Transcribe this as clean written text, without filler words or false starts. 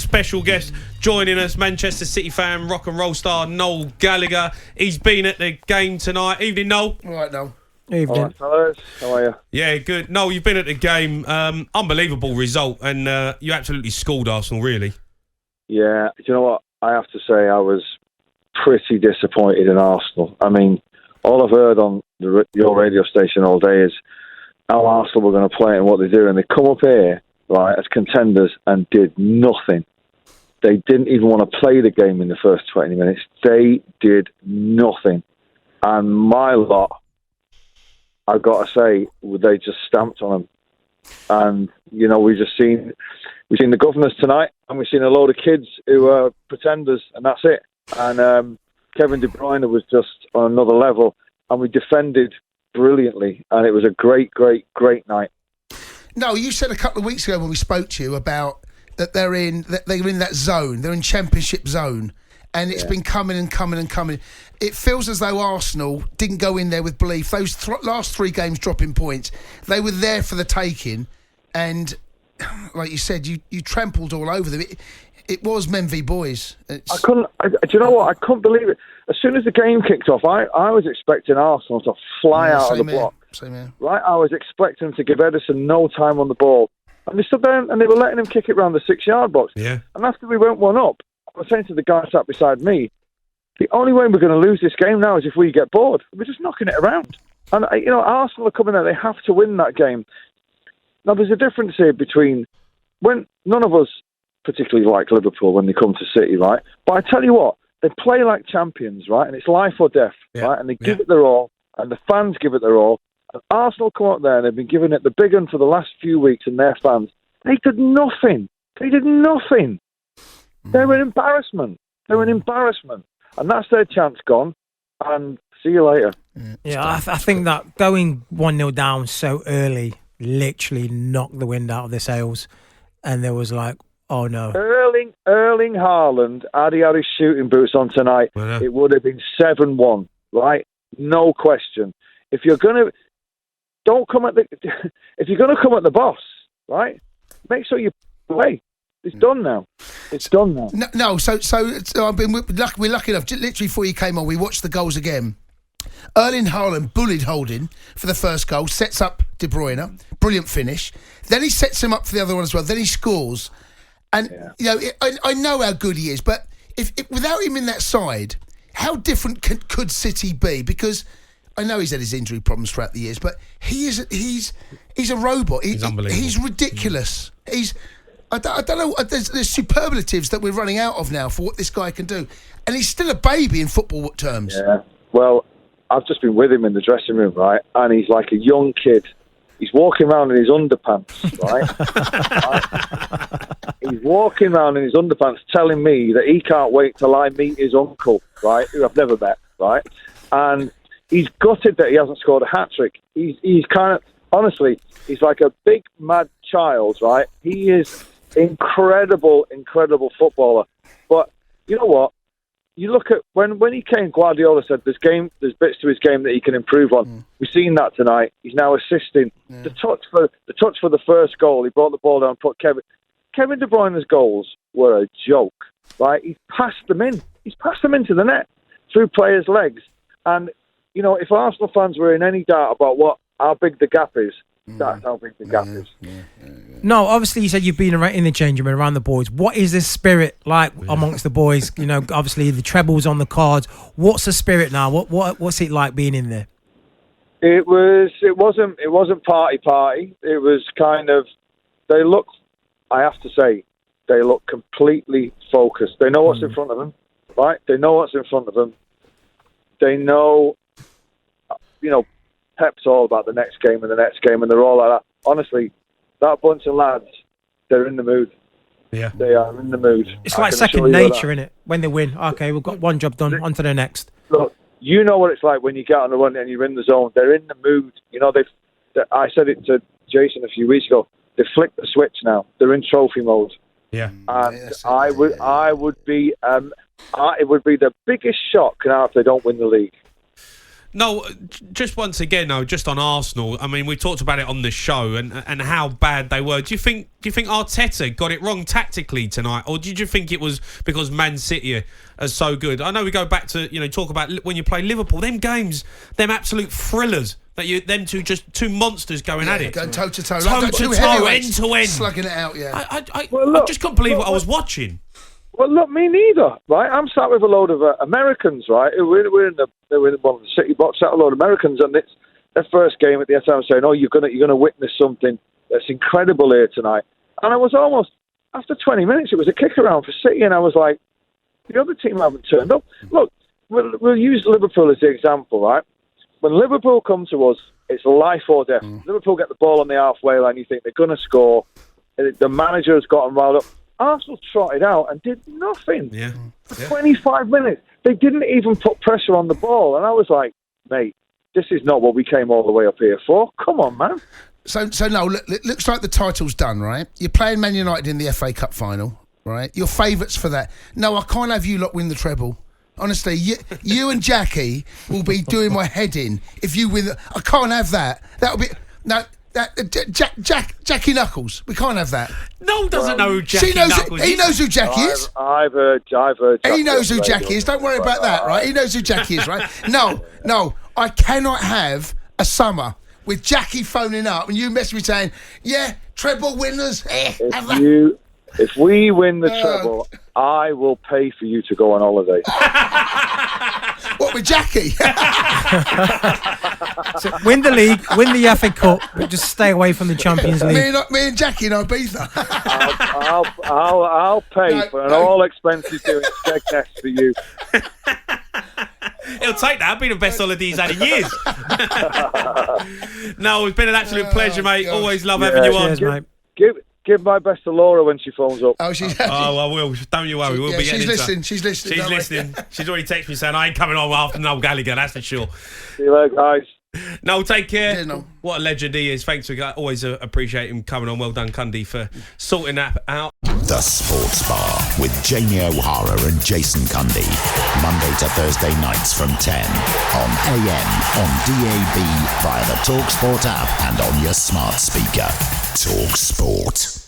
special guest joining us, Manchester City fan, rock and roll star Noel Gallagher. He's been at the game tonight. Evening, Noel. All right, Noel. Evening. All right, fellas. How are you? Yeah, good. Noel, you've been at the game. Unbelievable result, and you absolutely schooled Arsenal, really. Yeah, do you know what? I have to say I was pretty disappointed in Arsenal. I mean, all I've heard on your radio station all day is how Arsenal were going to play and what they do, and they come up here, right, as contenders and did nothing. They didn't even want to play the game in the first 20 minutes. They did nothing. And my lot, I've got to say, they just stamped on them. And, you know, we've seen the governors tonight, and we've seen a load of kids who are pretenders, and that's it. And Kevin De Bruyne was just on another level, and we defended brilliantly, and it was a great, great, great night. No, you said a couple of weeks ago when we spoke to you about that they're in that zone, they're in Championship zone, and it's been coming and coming and coming. It feels as though Arsenal didn't go in there with belief. Those last 3 games dropping points, they were there for the taking, and like you said, you trampled all over them. It was men v boys. Do you know what? I couldn't believe it. As soon as the game kicked off, I was expecting Arsenal to fly out of the block. Same here. Right? I was expecting them to give Edison no time on the ball. And they stood there and they were letting him kick it round the 6-yard box. Yeah. And after we went 1 up, I was saying to the guy sat beside me, the only way we're going to lose this game now is if we get bored. We're just knocking it around. And, you know, Arsenal are coming there. They have to win that game. Now, there's a difference here between when none of us particularly like Liverpool when they come to City, right? But I tell you what, they play like champions, right? And it's life or death, right? And they give it their all, and the fans give it their all. And Arsenal come up there and they've been giving it the big one for the last few weeks, and their fans, they did nothing. They did nothing. They're an embarrassment. They're an embarrassment. And that's their chance gone. And see you later. Yeah, I think that going 1-0 down so early literally knocked the wind out of their sails. And there was like, oh no. Erling Haaland, had he had his shooting boots on tonight, it would have been 7-1, right? No question. If you're gonna if you're gonna come at the boss, right? Make sure you play. It's done now. It's done now. No. So we're lucky enough. Literally before you came on, we watched the goals again. Erling Haaland bullied Holding for the first goal, sets up De Bruyne, brilliant finish. Then he sets him up for the other one as well. Then he scores. And, you know, I know how good he is, but if without him in that side, how different could City be? Because I know he's had his injury problems throughout the years, but he's a robot. He's unbelievable. He's ridiculous. I don't know. There's superlatives that we're running out of now for what this guy can do. And he's still a baby in football terms. Yeah. Well, I've just been with him in the dressing room, right? And he's like a young kid. He's walking around in his underpants, right? He's walking around in his underpants telling me that he can't wait till I meet his uncle, right, who I've never met, right? And he's gutted that he hasn't scored a hat-trick. He's kind of, honestly, he's like a big, mad child, right? He is incredible footballer. But you know what? You look at when he came, Guardiola said there's bits to his game that he can improve on. We've seen that tonight. He's now assisting. The touch for the first goal. He brought the ball down, put Kevin De Bruyne's goals were a joke, right? He's passed them in. He's passed them into the net through players' legs. And you know, if Arsenal fans were in any doubt about how big the gap is, that's how big the gap is. No, obviously you said you've been in the changing room around the boys. What is the spirit like amongst the boys? You know, obviously the treble's on the cards. What's the spirit now? What's it like being in there? It wasn't party. It was kind of, I have to say, they look completely focused. They know what's in front of them, right? They know what's in front of them. They know, you know, Pep's all about the next game and they're all like that. Honestly, that bunch of lads, they're in the mood. Yeah. They are in the mood. It's like second nature, innit? When they win, okay, we've got one job done, on to the next. Look, you know what it's like when you get on the run and you're in the zone. They're in the mood. You know, I said it to Jason a few weeks ago. They flicked the switch now. They're in trophy mode. Yeah. And it would be the biggest shock now if they don't win the league. No, just once again, though, just on Arsenal. I mean, we talked about it on the show and how bad they were. Do you think Arteta got it wrong tactically tonight, or did you think it was because Man City are so good? I know we go back to talk about when you play Liverpool, them games, them absolute thrillers. Them two monsters going at it, going toe to toe, end to end, slugging it out. Yeah, I just can't believe what I was watching. Well, look, me neither, right? I'm sat with a load of Americans, right? We're in one of the City box, sat with a load of Americans, and it's their first game at the time saying, "Oh, you're gonna witness something that's incredible here tonight." And I was almost after 20 minutes, it was a kick around for City, and I was like, "The other team haven't turned up." Look, we'll use Liverpool as the example, right? When Liverpool come to us, it's life or death. Liverpool get the ball on the halfway line, you think they're going to score. The manager has got them riled up. Arsenal trotted out and did nothing. Yeah. For 25 minutes. They didn't even put pressure on the ball. And I was like, mate, this is not what we came all the way up here for. Come on, man. So no, it looks like the title's done, right? You're playing Man United in the FA Cup final, right? You're favourites for that. No, I can't have you lot win the treble. Honestly, you and Jackie will be doing my head in if you win. I can't have that. That'll be no. Jackie Knuckles. We can't have that. No, doesn't know who Jackie Knuckles is. He knows who Jackie is. I've heard. He knows who Jackie is. Don't worry about that, right? He knows who Jackie is, right? No. I cannot have a summer with Jackie phoning up and you messing me saying, "Yeah, treble winners." If we win the treble, I will pay for you to go on holiday. What, with Jackie? So win the league, win the FA Cup, but just stay away from the Champions League. Me and Jackie in Ibiza. I'll pay for an all expenses doing Skegness for you. He'll take that. It'll be the best holiday he's had in years. No, it's been an absolute pleasure, mate. God. Always love having you on. Cheers, mate. Give my best to Laura when she phones up. Oh, I will. Don't you worry. We'll be getting into listening. She's listening. She's listening. She's already texted me saying, I ain't coming on after Noel Gallagher, that's for sure. See you later, guys. No, take care. Cheers, Noel. What a legend he is. Thanks for always appreciate him coming on. Well done, Cundy, for sorting that out. The Sports Bar with Jamie O'Hara and Jason Cundy. Monday to Thursday nights from 10 on AM, on DAB, via the talkSPORT app and on your smart speaker. talkSPORT.